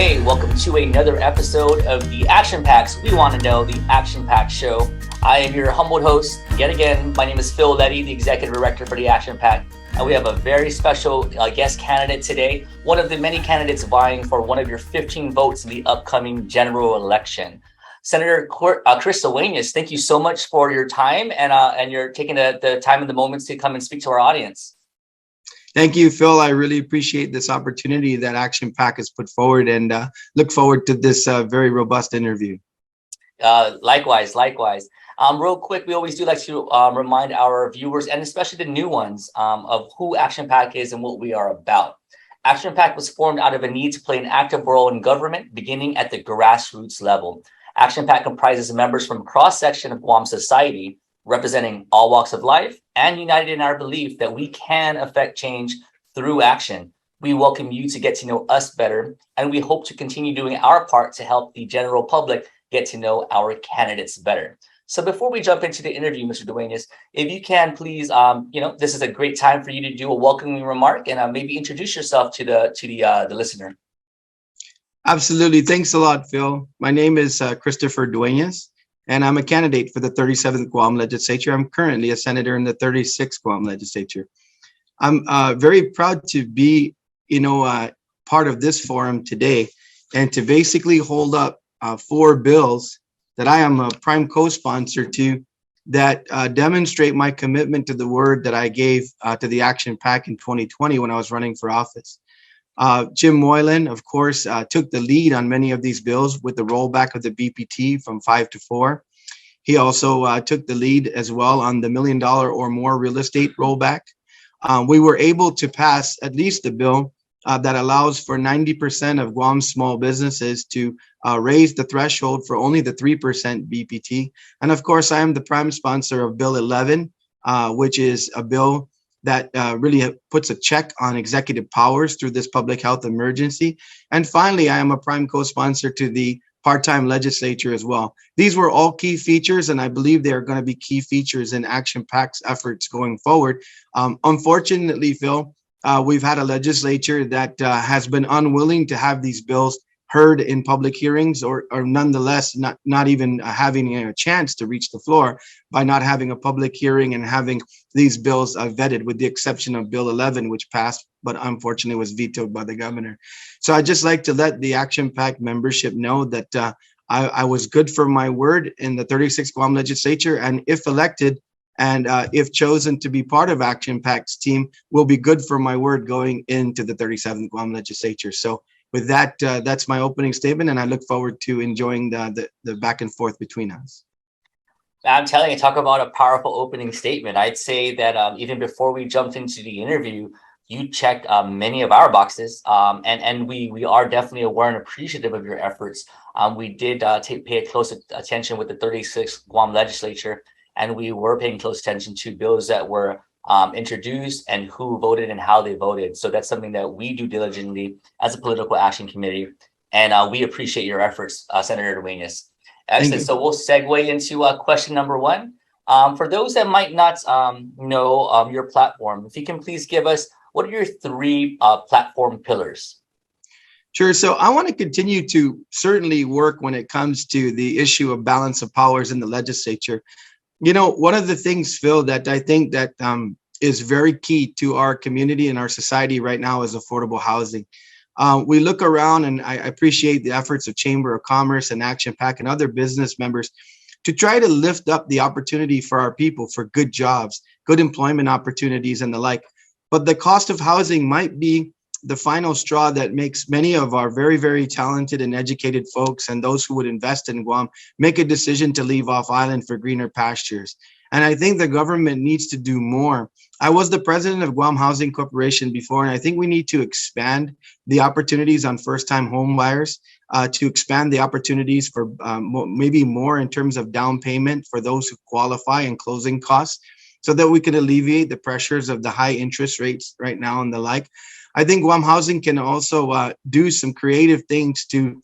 Hey, welcome to another episode of the Action Packs. We want to know the Action Pack Show. I am your humbled host yet again. My name is Phil Leddy, the Executive Director for the Action Pack. And we have a very special guest candidate today, one of the many candidates vying for one of your 15 votes in the upcoming general election. Senator Chris Duenas, thank you so much for your time and you're taking the time and the moments to come and speak to our audience. Thank you, Phil. I really appreciate this opportunity that Action Pack has put forward and look forward to this very robust interview. Likewise. Real quick, we always do like to remind our viewers and especially the new ones of who Action Pack is and what we are about. Action Pack was formed out of a need to play an active role in government, beginning at the grassroots level. Action Pack comprises members from a cross-section of Guam society, representing all walks of life and united in our belief that we can affect change through action. We welcome you to get to know us better, and we hope to continue doing our part to help the general public get to know our candidates better. So before we jump into the interview, Mr. Duenas, if you can please, this is a great time for you to do a welcoming remark and maybe introduce yourself to the listener. Absolutely. Thanks a lot, Phil. My name is Christopher Duenas, and I'm a candidate for the 37th Guam Legislature. I'm currently a senator in the 36th Guam Legislature. I'm very proud to be, part of this forum today and to basically hold up 4 bills that I am a prime co-sponsor to that demonstrate my commitment to the word that I gave to the Action Pack in 2020 when I was running for office. Jim Moylan, of course, took the lead on many of these bills with the rollback of the BPT from 5 to 4. He also took the lead as well on the $1 million or more real estate rollback. We were able to pass at least a bill that allows for 90% of Guam's small businesses to raise the threshold for only the 3% BPT. And of course, I am the prime sponsor of Bill 11, which is a bill that really puts a check on executive powers through this public health emergency. And finally, I am a prime co-sponsor to the part-time legislature as well. These were all key features, and I believe they are going to be key features in Action Pack's efforts going forward. Unfortunately, Phil, we've had a legislature that has been unwilling to have these bills heard in public hearings or nonetheless not even having a chance to reach the floor by not having a public hearing and having these bills vetted, with the exception of Bill 11, which passed, but unfortunately was vetoed by the governor. So I'd just like to let the Action Pack membership know that I was good for my word in the 36th Guam Legislature, and if elected and if chosen to be part of Action Pack's team, will be good for my word going into the 37th Guam Legislature. So with that, that's my opening statement, and I look forward to enjoying the back and forth between us. I'm telling you, talk about a powerful opening statement. I'd say that even before we jumped into the interview, you checked many of our boxes, and we are definitely aware and appreciative of your efforts. We did pay close attention with the 36th Guam Legislature, and we were paying close attention to bills that were introduced and who voted and how they voted. So that's something that we do diligently as a political action committee, and we appreciate your efforts, Senator Duenas. Excellent. So we'll segue into question number 1. For those that might not know your platform, if you can please give us, what are your 3 platform pillars? Sure. So I want to continue to certainly work when it comes to the issue of balance of powers in the legislature. One of the things, Phil, that I think that is very key to our community and our society right now is affordable housing. We look around, and I appreciate the efforts of Chamber of Commerce and Action Pack and other business members to try to lift up the opportunity for our people for good jobs, good employment opportunities, and the like. But the cost of housing might be the final straw that makes many of our very, very talented and educated folks and those who would invest in Guam make a decision to leave off island for greener pastures. And I think the government needs to do more. I was the president of Guam Housing Corporation before, and I think we need to expand the opportunities on first-time home buyers, to expand the opportunities for maybe more in terms of down payment for those who qualify and closing costs, so that we can alleviate the pressures of the high interest rates right now and the like. I think Guam Housing can also do some creative things to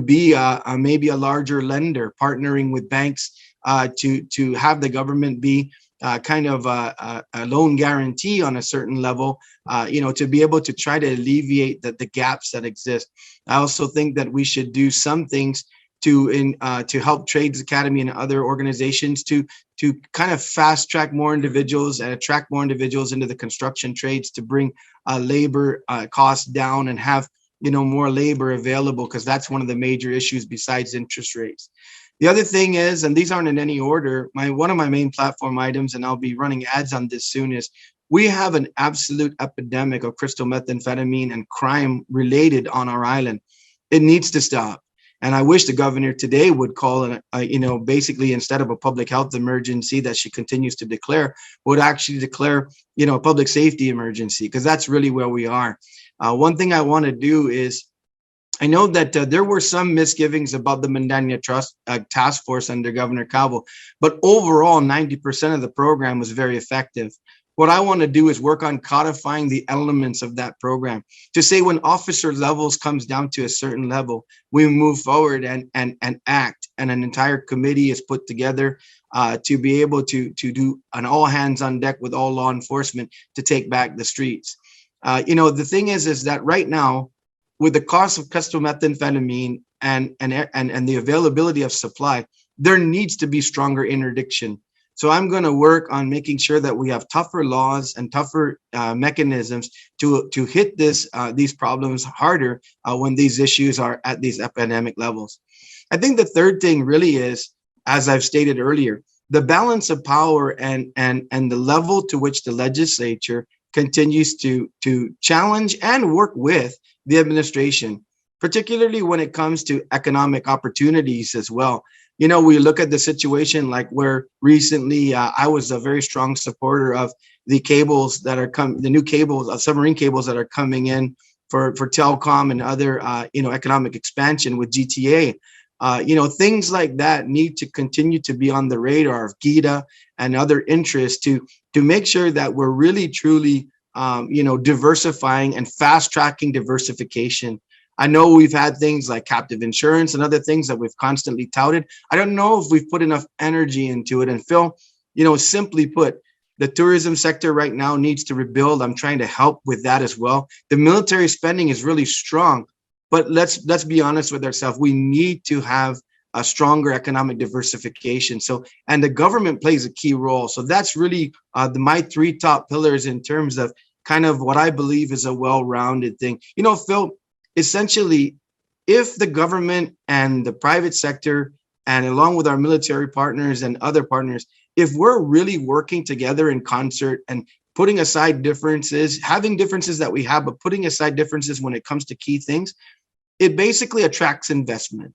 be maybe a larger lender, partnering with banks to have the government be kind of a loan guarantee on a certain level, to be able to try to alleviate the gaps that exist. I also think that we should do some things to help Trades Academy and other organizations to kind of fast track more individuals and attract more individuals into the construction trades to bring labor costs down and have more labor available, because that's one of the major issues besides interest rates. The other thing is, and these aren't in any order, one of my main platform items, and I'll be running ads on this soon, is we have an absolute epidemic of crystal methamphetamine and crime related on our island. It needs to stop. And I wish the governor today would call it, basically, instead of a public health emergency that she continues to declare, would actually declare, a public safety emergency, because that's really where we are. One thing I want to do is, I know that there were some misgivings about the Mandania Trust Task Force under Governor Cabo, but overall, 90% of the program was very effective. What I want to do is work on codifying the elements of that program to say when officer levels comes down to a certain level, we move forward and act, and an entire committee is put together to be able to do an all hands on deck with all law enforcement to take back the streets. The thing is that right now, with the cost of crystal methamphetamine and the availability of supply, there needs to be stronger interdiction. So I'm going to work on making sure that we have tougher laws and tougher mechanisms to hit these problems harder when these issues are at these epidemic levels. I think the third thing really is, as I've stated earlier, the balance of power and the level to which the legislature continues to challenge and work with the administration, particularly when it comes to economic opportunities as well. We look at the situation like where recently I was a very strong supporter of the cables that are the new cables, submarine cables that are coming in for telecom and other, economic expansion with GTA. Things like that need to continue to be on the radar of GITA and other interests to make sure that we're really, truly, diversifying and fast tracking diversification. I know we've had things like captive insurance and other things that we've constantly touted. I don't know if we've put enough energy into it. And Phil, simply put, the tourism sector right now needs to rebuild. I'm trying to help with that as well. The military spending is really strong, but let's be honest with ourselves. We need to have a stronger economic diversification. So, and the government plays a key role. So that's really my three top pillars in terms of kind of what I believe is a well-rounded thing. Phil, essentially, if the government and the private sector, and along with our military partners and other partners, if we're really working together in concert and putting aside differences, having differences that we have, but putting aside differences when it comes to key things, it basically attracts investment,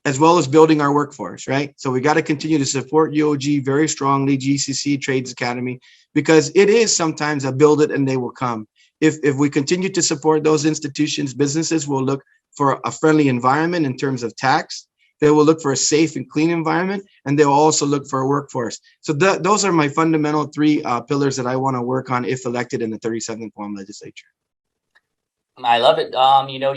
as well as building our workforce, right? So we got to continue to support UOG very strongly, GCC, Trades Academy, because it is sometimes a build it and they will come. If we continue to support those institutions, businesses will look for a friendly environment in terms of tax. They will look for a safe and clean environment, and they'll also look for a workforce. So those are my fundamental three pillars that I want to work on if elected in the 37th Guam legislature. I love it.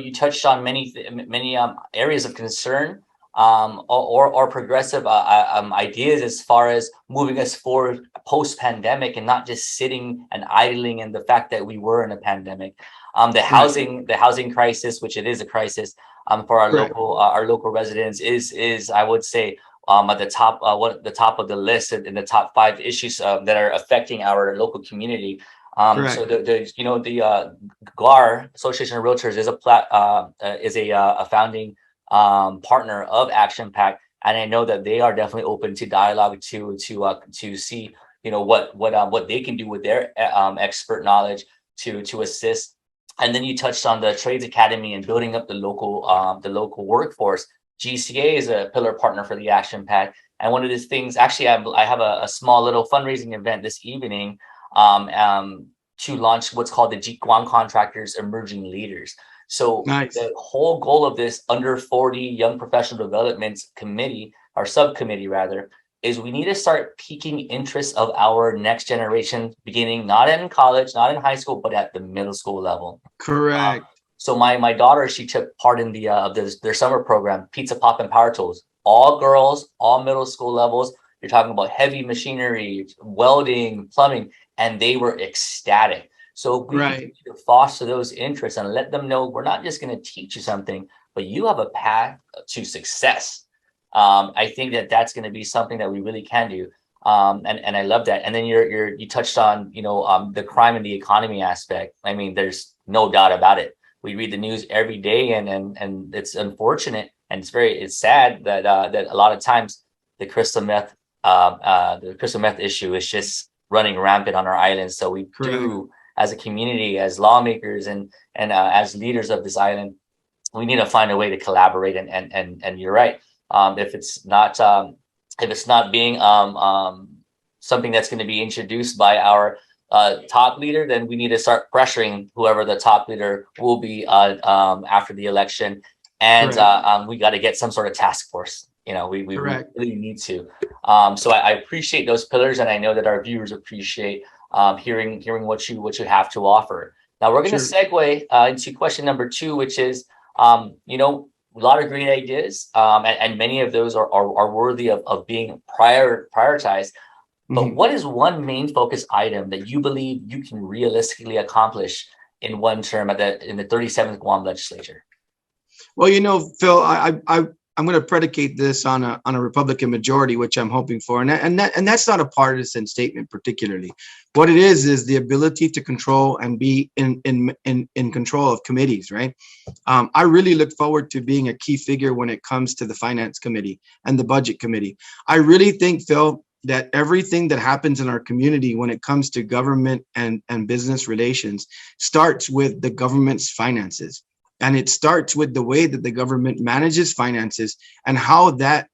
You touched on many areas of concern, or progressive ideas as far as moving us forward post-pandemic and not just sitting and idling in the fact that we were in a pandemic. The housing crisis, which it is a crisis for our local residents, is I would say at the top the top of the list in the top 5 issues that are affecting our local community. So the GAR, Association of Realtors, is a founding partner of Action Pack, and I know that they are definitely open to dialogue to see what they can do with their expert knowledge to assist. And then you touched on the Trades Academy and building up the local workforce. GCA is a pillar partner for the Action Pack, and one of these things, actually, I have a small little fundraising event this evening to launch what's called the Guam Contractors Emerging Leaders. So nice. The whole goal of this under 40 Young Professional Development Committee, or subcommittee rather, is we need to start piquing interest of our next generation, beginning not in college, not in high school, but at the middle school level. Correct. So my daughter, she took part in their summer program, Pizza Pop and Power Tools. All girls, all middle school levels. you're talking about heavy machinery, welding, plumbing, and they were ecstatic. So if we continue to foster those interests and let them know we're not just going to teach you something, but you have a path to success. I think that that's going to be something that we really can do. And I love that. And then you touched on, the crime and the economy aspect. I mean, there's no doubt about it. We read the news every day, and it's unfortunate, and it's sad that that a lot of times the crystal meth issue is just running rampant on our island. So we do, as a community, as lawmakers, and as leaders of this island, we need to find a way to collaborate. And you're right. If it's not being something that's going to be introduced by our top leader, then we need to start pressuring whoever the top leader will be after the election. And we got to get some sort of task force. We really need to. So I appreciate those pillars, and I know that our viewers appreciate hearing what you have to offer. Now we're going to segue into question number 2, which is, a lot of great ideas, and many of those are worthy of being prioritized. But what is one main focus item that you believe you can realistically accomplish in one term in the 37th Guam legislature? Well, Phil, I'm going to predicate this on a Republican majority, which I'm hoping for, and that's not a partisan statement particularly. What it is the ability to control and be in control of committees, right? I really look forward to being a key figure when it comes to the Finance Committee and the Budget Committee. I really think, Phil, that everything that happens in our community when it comes to government and business relations starts with the government's finances. And it starts with the way that the government manages finances and how that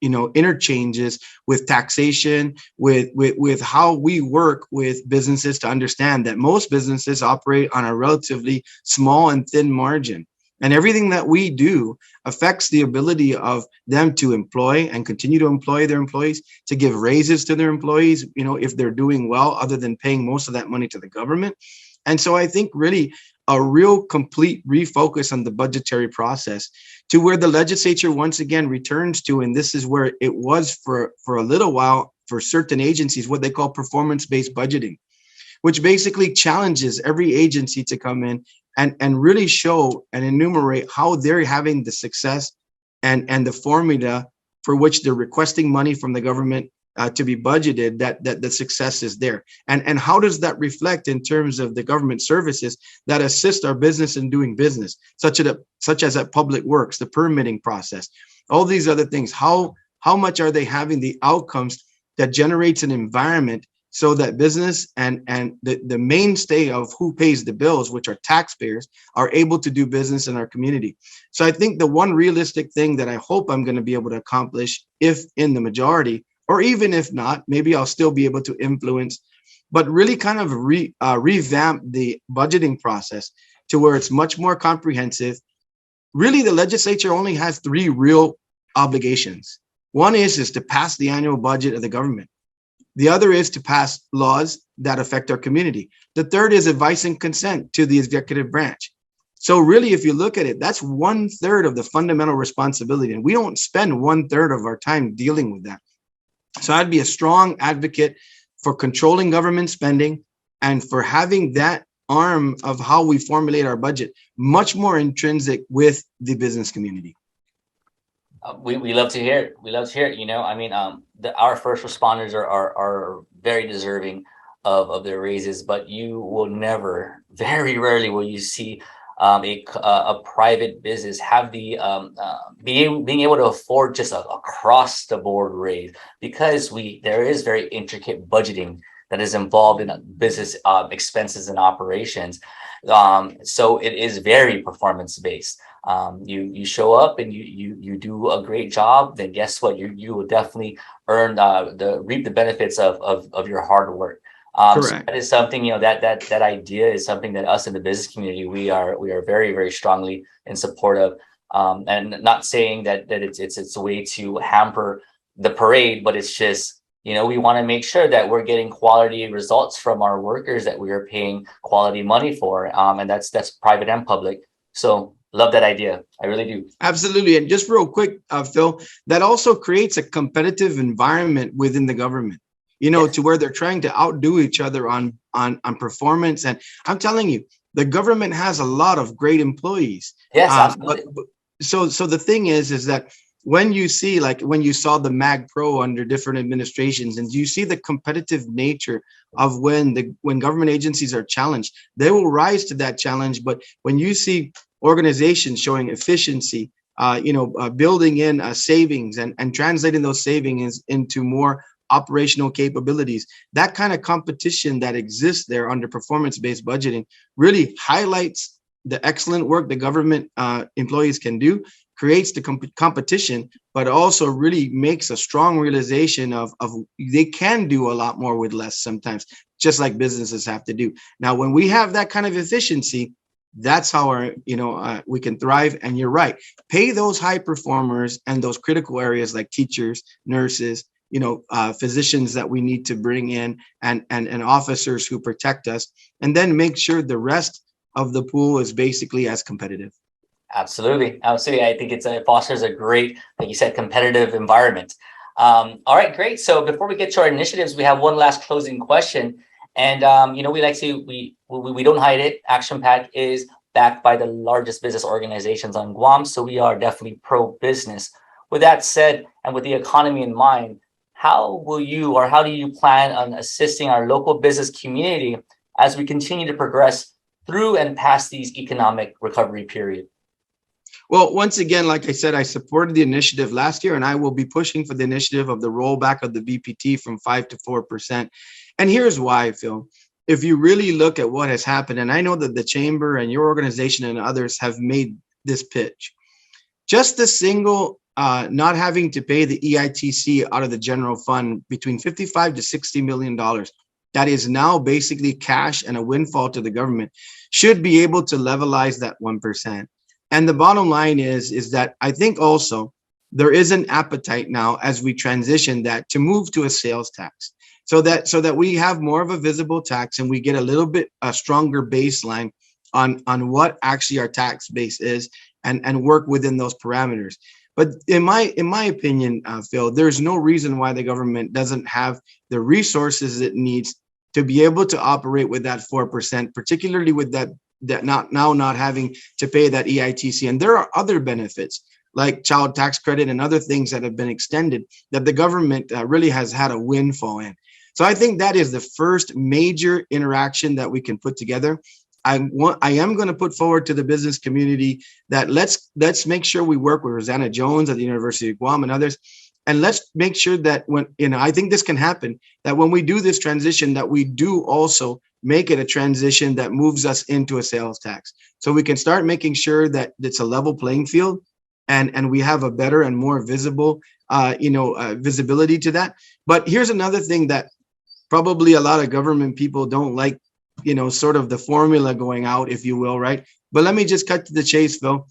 interchanges with taxation, with how we work with businesses to understand that most businesses operate on a relatively small and thin margin. And everything that we do affects the ability of them to employ and continue to employ their employees, to give raises to their employees, if they're doing well, other than paying most of that money to the government. And so I think really a real complete refocus on the budgetary process to where the legislature once again returns to, and this is where it was for a little while for certain agencies, what they call performance-based budgeting, which basically challenges every agency to come in and really show and enumerate how they're having the success and the formula for which they're requesting money from the government to be budgeted, that the success is there. And how does that reflect in terms of the government services that assist our business in doing business, such as at public works, the permitting process, all these other things? How much are they having the outcomes that generates an environment so that business and the mainstay of who pays the bills, which are taxpayers, are able to do business in our community? So I think the one realistic thing that I hope I'm going to be able to accomplish, if in the majority, or even if not, maybe I'll still be able to influence, but really kind of revamp the budgeting process to where it's much more comprehensive. Really, the legislature only has 3 real obligations. One is to pass the annual budget of the government. The other is to pass laws that affect our community. The third is advice and consent to the executive branch. So really, if you look at it, that's 1/3 of the fundamental responsibility. And we don't spend 1/3 of our time dealing with that. So I'd be a strong advocate for controlling government spending and for having that arm of how we formulate our budget much more intrinsic with the business community. We love to hear it. We love to hear it. I mean, our first responders are very deserving of their raises, but you will never, very rarely will you see a private business have the being able to afford just a across the board raise, because there is very intricate budgeting that is involved in business expenses and operations. So it is very performance based. You show up and you do a great job, then guess what? You will definitely reap the benefits of your hard work. So that is something, that idea is something that us in the business community, we are very, very strongly in support of. And not saying that it's a way to hamper the parade, but it's just, we want to make sure that we're getting quality results from our workers that we are paying quality money for. And that's private and public. So Love that idea. I really do. Absolutely. And just real quick, Phil, that also creates a competitive environment within the government, Yes. to where they're trying to outdo each other on performance. And I'm telling you, the government has a lot of great employees. Yes, But absolutely. so the thing is that when you see, like when you saw the Mag Pro under different administrations, and you see the competitive nature of when government agencies are challenged, they will rise to that challenge. But when you see organizations showing efficiency, building in savings and translating those savings into more operational capabilities, that kind of competition that exists there under performance-based budgeting really highlights the excellent work the government employees can do, creates the competition, but also really makes a strong realization of they can do a lot more with less sometimes, just like businesses have to do. Now, when we have that kind of efficiency, that's how we can thrive. And you're right, pay those high performers and those critical areas like teachers, nurses, physicians that we need to bring in, and officers who protect us, and then make sure the rest of the pool is basically as competitive. Absolutely. Absolutely. I think it fosters a great, like you said, competitive environment. All right, great. So before we get to our initiatives, we have one last closing question. And we like to we don't hide it. Action Pack is backed by the largest business organizations on Guam. So we are definitely pro business. With that said, and with the economy in mind, how will you or how do you plan on assisting our local business community as we continue to progress through and past these economic recovery period? Well, once again, like I said, I supported the initiative last year, and I will be pushing for the initiative of the rollback of the BPT from 5 to 4%. And here's why, Phil. If you really look at what has happened, and I know that the chamber and your organization and others have made this pitch, just the single not having to pay the EITC out of the general fund between 55 to $60 million, that is now basically cash and a windfall to the government, should be able to levelize that 1%. And the bottom line is that I think also there is an appetite now as we transition that to move to a sales tax, so that we have more of a visible tax and we get a little bit a stronger baseline on what actually our tax base is, and work within those parameters. But in my opinion, Phil, there's no reason why the government doesn't have the resources it needs to be able to operate with that 4%, particularly with that not having to pay that EITC. And there are other benefits like child tax credit and other things that have been extended that the government really has had a windfall in. So I think that is the first major interaction that we can put together. I am going to put forward to the business community that let's make sure we work with Rosanna Jones at the University of Guam and others. And let's make sure that I think this can happen, that when we do this transition, that we do also make it a transition that moves us into a sales tax. So we can start making sure that it's a level playing field, and we have a better and more visible, visibility to that. But here's another thing that probably a lot of government people don't like, sort of the formula going out, if you will, right? But let me just cut to the chase, Phil.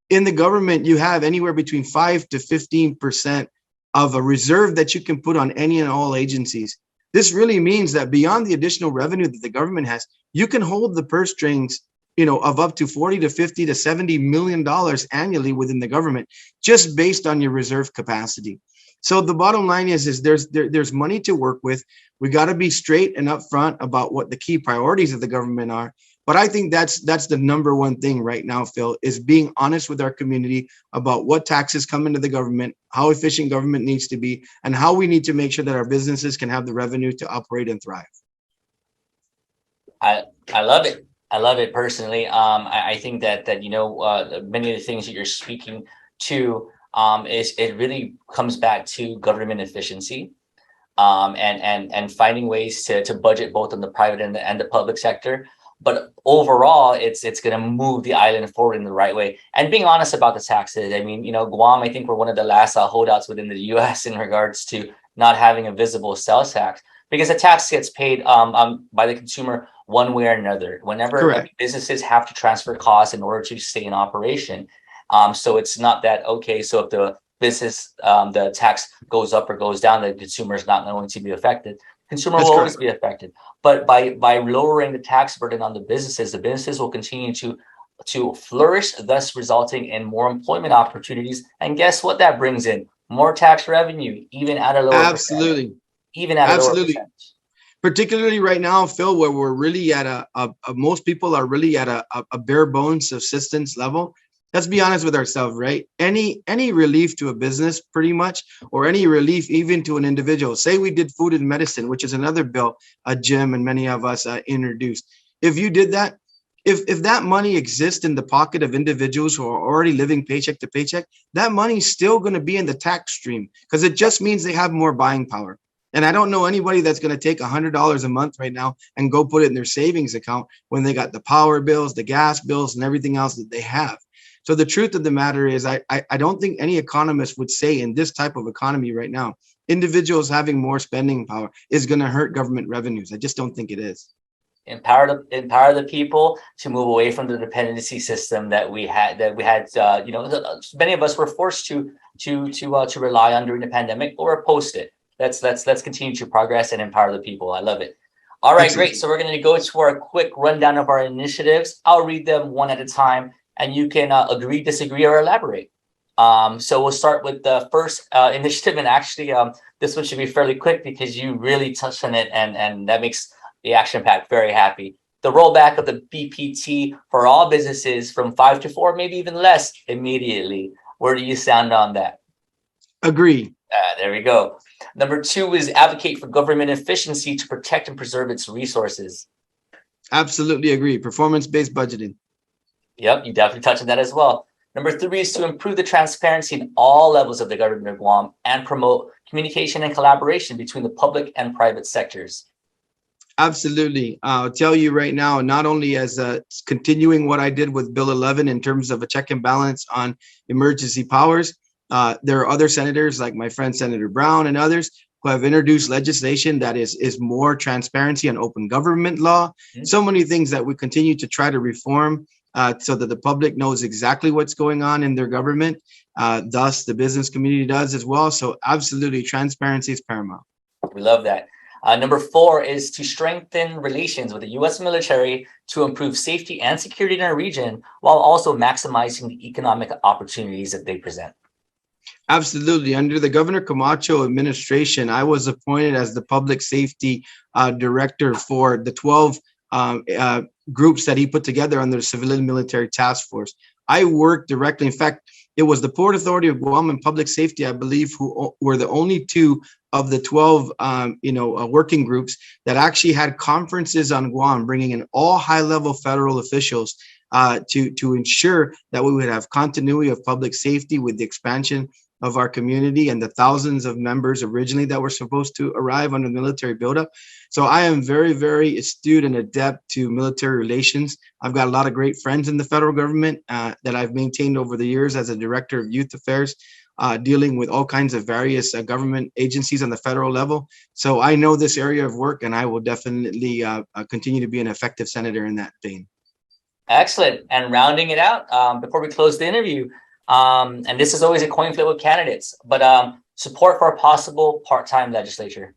In the government, you have anywhere between 5 to 15% of a reserve that you can put on any and all agencies. This really means that beyond the additional revenue that the government has, you can hold the purse strings, of up to 40 to 50 to $70 million annually within the government, just based on your reserve capacity. So the bottom line is there's money to work with. We got to be straight and upfront about what the key priorities of the government are. But I think that's the number one thing right now, Phil, is being honest with our community about what taxes come into the government, how efficient government needs to be, and how we need to make sure that our businesses can have the revenue to operate and thrive. I love it. I love it personally. I think that many of the things that you're speaking to is it really comes back to government efficiency, and finding ways to budget both in the private and the public sector. But overall, it's going to move the island forward in the right way. And being honest about the taxes, I mean, Guam, I think we're one of the last holdouts within the U.S. in regards to not having a visible sales tax, because the tax gets paid by the consumer one way or another. Whenever businesses have to transfer costs in order to stay in operation. So it's not that, okay, so if the business, the tax goes up or goes down, the consumer is not going to be affected. Consumer will always be affected. But by lowering the tax burden on the businesses will continue to to flourish, thus resulting in more employment opportunities. And guess what that brings in? More tax revenue, even at a lower percentage. Absolutely. Even at a lower Absolutely. percentage. Particularly right now, Phil, where we're really at most people are really at a bare bones subsistence level. Let's be honest with ourselves, right? Any relief to a business, pretty much, or any relief even to an individual. Say we did food and medicine, which is another bill, Jim and many of us introduced. If you did that, if that money exists in the pocket of individuals who are already living paycheck to paycheck, that money's still going to be in the tax stream because it just means they have more buying power. And I don't know anybody that's going to take $100 a month right now and go put it in their savings account when they got the power bills, the gas bills, and everything else that they have. So the truth of the matter is, I don't think any economist would say in this type of economy right now, individuals having more spending power is going to hurt government revenues. I just don't think it is. Empower the people to move away from the dependency system that we had. Many of us were forced to rely on during the pandemic, but we're post it. Let's continue to progress and empower the people. I love it. All right, Excellent. great. So we're going to go to our quick rundown of our initiatives. I'll read them one at a time, and you can agree, disagree, or elaborate. So we'll start with the first initiative, and actually, this one should be fairly quick because you really touched on it, and that makes the Action Pack very happy. The rollback of the BPT for all businesses from 5 to 4, maybe even less, immediately. Where do you sound on that? Agree. There we go. Number 2 is advocate for government efficiency to protect and preserve its resources. Absolutely agree. Performance-based budgeting. Yep, you definitely touched on that as well. Number 3 is to improve the transparency in all levels of the government of Guam and promote communication and collaboration between the public and private sectors. Absolutely. I'll tell you right now, not only as continuing what I did with Bill 11 in terms of a check and balance on emergency powers, there are other senators like my friend Senator Brown and others who have introduced legislation that is more transparency and open government law. Mm-hmm. So many things that we continue to try to reform so that the public knows exactly what's going on in their government. Thus, the business community does as well. So absolutely, transparency is paramount. We love that. Number 4 is to strengthen relations with the U.S. military to improve safety and security in our region while also maximizing the economic opportunities that they present. Absolutely. Under the Governor Camacho administration, I was appointed as the public safety director for the 12 groups that he put together under the Civilian Military Task Force. I worked directly. In fact, it was the Port Authority of Guam and Public Safety, I believe, who were the only 2 of the 12, working groups that actually had conferences on Guam, bringing in all high-level federal officials to ensure that we would have continuity of public safety with the expansion of our community and the thousands of members originally that were supposed to arrive under military buildup. So I am very, very astute and adept to military relations. I've got a lot of great friends in the federal government that I've maintained over the years as a director of youth affairs, dealing with all kinds of various government agencies on the federal level. So I know this area of work, and I will definitely continue to be an effective senator in that vein. Excellent. And rounding it out, before we close the interview, and this is always a coin flip with candidates, but support for a possible part-time legislature.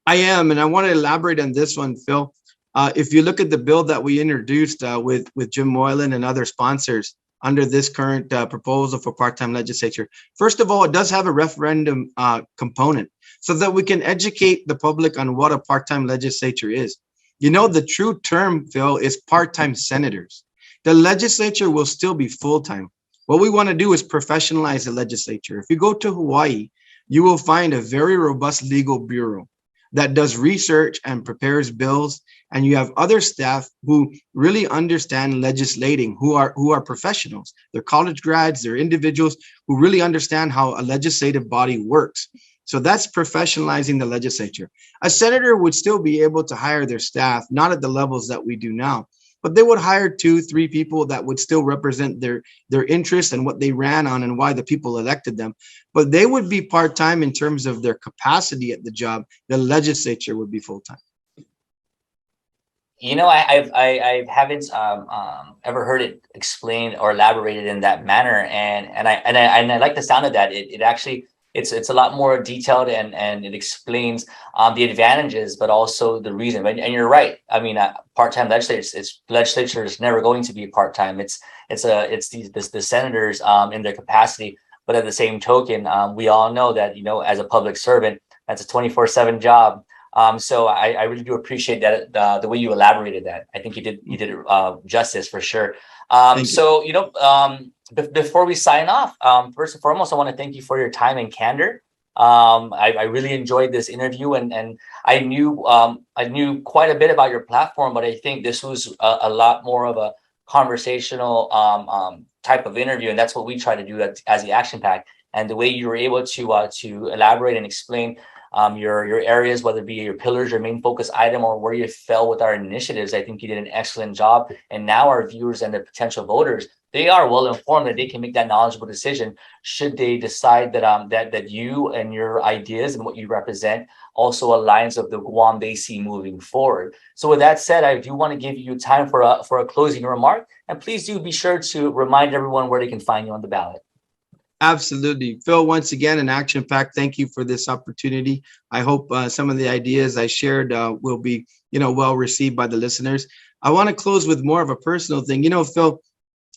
I am, and I want to elaborate on this one, Phil. If you look at the bill that we introduced with Jim Moylan and other sponsors under this current proposal for part-time legislature, first of all, it does have a referendum component so that we can educate the public on what a part-time legislature is. You know, the true term, Phil, is part-time senators. The legislature will still be full-time. What we want to do is professionalize the legislature. If you go to Hawaii, you will find a very robust legal bureau that does research and prepares bills. And you have other staff who really understand legislating, who are professionals. They're college grads, they're individuals who really understand how a legislative body works. So that's professionalizing the legislature. A senator would still be able to hire their staff, not at the levels that we do now, but they would hire 2-3 people that would still represent their interests and what they ran on and why the people elected them. But they would be part-time in terms of their capacity at the job. The legislature would be full-time. You know, I haven't ever heard it explained or elaborated in that manner, and I like the sound of that. It actually it's a lot more detailed, and it explains the advantages, but also the reason. And you're right. I mean, part-time legislature is never going to be part-time. It's the senators in their capacity. But at the same token, we all know that, as a public servant, that's a 24/7 job. So I really do appreciate that, the way you elaborated that. I think you did justice for sure. So, before we sign off, first and foremost, I want to thank you for your time and candor. I really enjoyed this interview, and I knew quite a bit about your platform, but I think this was a lot more of a conversational type of interview, and that's what we try to do as the Action Pack. And the way you were able to elaborate and explain your areas, whether it be your pillars, your main focus item, or where you fell with our initiatives, I think you did an excellent job. And now our viewers and the potential voters, they are well informed that they can make that knowledgeable decision should they decide that you and your ideas and what you represent also aligns with the Guam they see moving forward. So with that said, I do want to give you time for a closing remark, and please do be sure to remind everyone where they can find you on the ballot. Absolutely. Phil, once again, an Action Pack, thank you for this opportunity. I hope some of the ideas I shared will be, well received by the listeners. I want to close with more of a personal thing. Phil,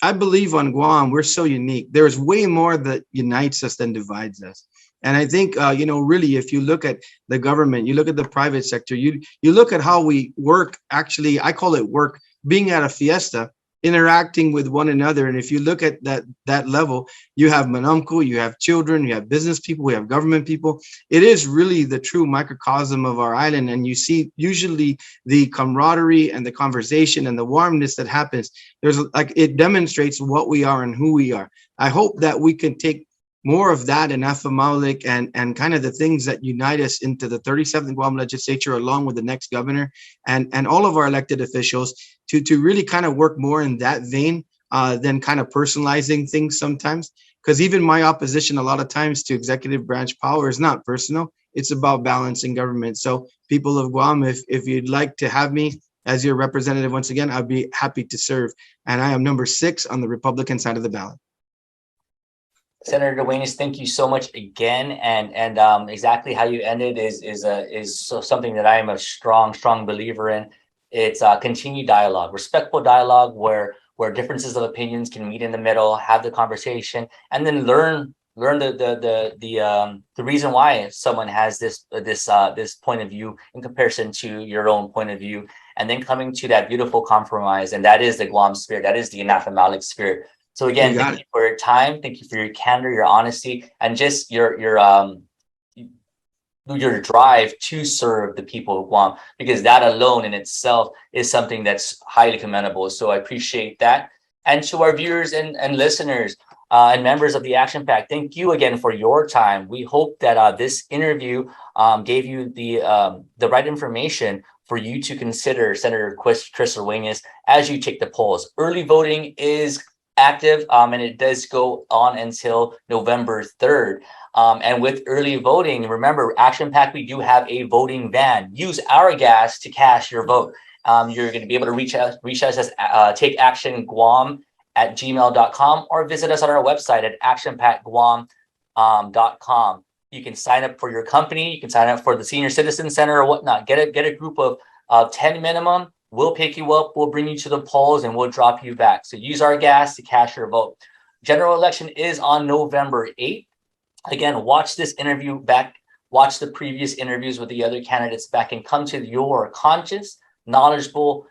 I believe on Guam, we're so unique. There's way more that unites us than divides us. And I think, really, if you look at the government, you look at the private sector, you look at how we work. Actually, I call it work, being at a fiesta, interacting with one another. And if you look at that level, you have manumku, you have children, you have business people, we have government people. It is really the true microcosm of our island. And you see usually the camaraderie and the conversation and the warmness that happens. It demonstrates what we are and who we are. I hope that we can take more of that in Afamaulik and kind of the things that unite us into the 37th Guam legislature, along with the next governor and all of our elected officials, to really kind of work more in that vein than kind of personalizing things sometimes. Because even my opposition a lot of times to executive branch power is not personal. It's about balancing government. So people of Guam, if you'd like to have me as your representative once again, I'd be happy to serve. And I am number 6 on the Republican side of the ballot. Senator Duenas, thank you so much again, and exactly how you ended is something that I am a strong believer in. It's continued dialogue, respectful dialogue, where differences of opinions can meet in the middle, have the conversation, and then learn the reason why someone has this point of view in comparison to your own point of view, and then coming to that beautiful compromise, and that is the Guam spirit, that is the Anathemalic spirit. So again, thank you for your time. Thank you for your candor, your honesty, and just your drive to serve the people of Guam, because that alone in itself is something that's highly commendable. So I appreciate that. And to our viewers and listeners and members of the Action Pack, thank you again for your time. We hope that this interview gave you the right information for you to consider Senator Chris Duenas as you take the polls. Early voting is active, and it does go on until November 3rd. And with early voting, remember, Action Pack, we do have a voting van. Use our gas to cast your vote. You're going to be able to reach us as takeactionguam@gmail.com, or visit us on our website at actionpacguam.com. You can sign up for your company. You can sign up for the Senior Citizen Center or whatnot. Get a group of 10 minimum. We'll pick you up, we'll bring you to the polls, and we'll drop you back. So use our gas to cast your vote. General election is on November 8th. Again, watch this interview back, watch the previous interviews with the other candidates back, and come to your conscious, knowledgeable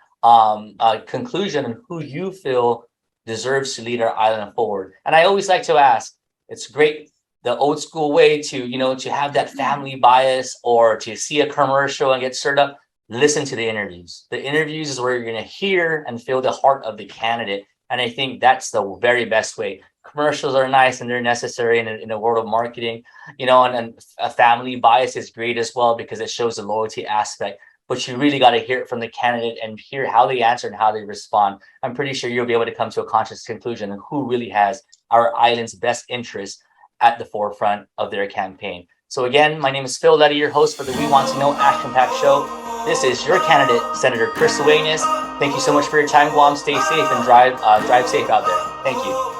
conclusion on who you feel deserves to lead our island forward. And I always like to ask, it's great, the old school way to have that family bias or to see a commercial and get stirred up. Listen to the interviews. The interviews is where you're going to hear and feel the heart of the candidate. And I think that's the very best way. Commercials are nice and they're necessary in a world of marketing, and a family bias is great as well, because it shows the loyalty aspect. But you really got to hear it from the candidate and hear how they answer and how they respond. I'm pretty sure you'll be able to come to a conscious conclusion on who really has our island's best interests at the forefront of their campaign. So again, my name is Phil Leddy, your host for the We Want to Know Action Pack Show. This is your candidate, Senator Chris Duenas. Thank you so much for your time, Guam. Stay safe and drive safe out there. Thank you.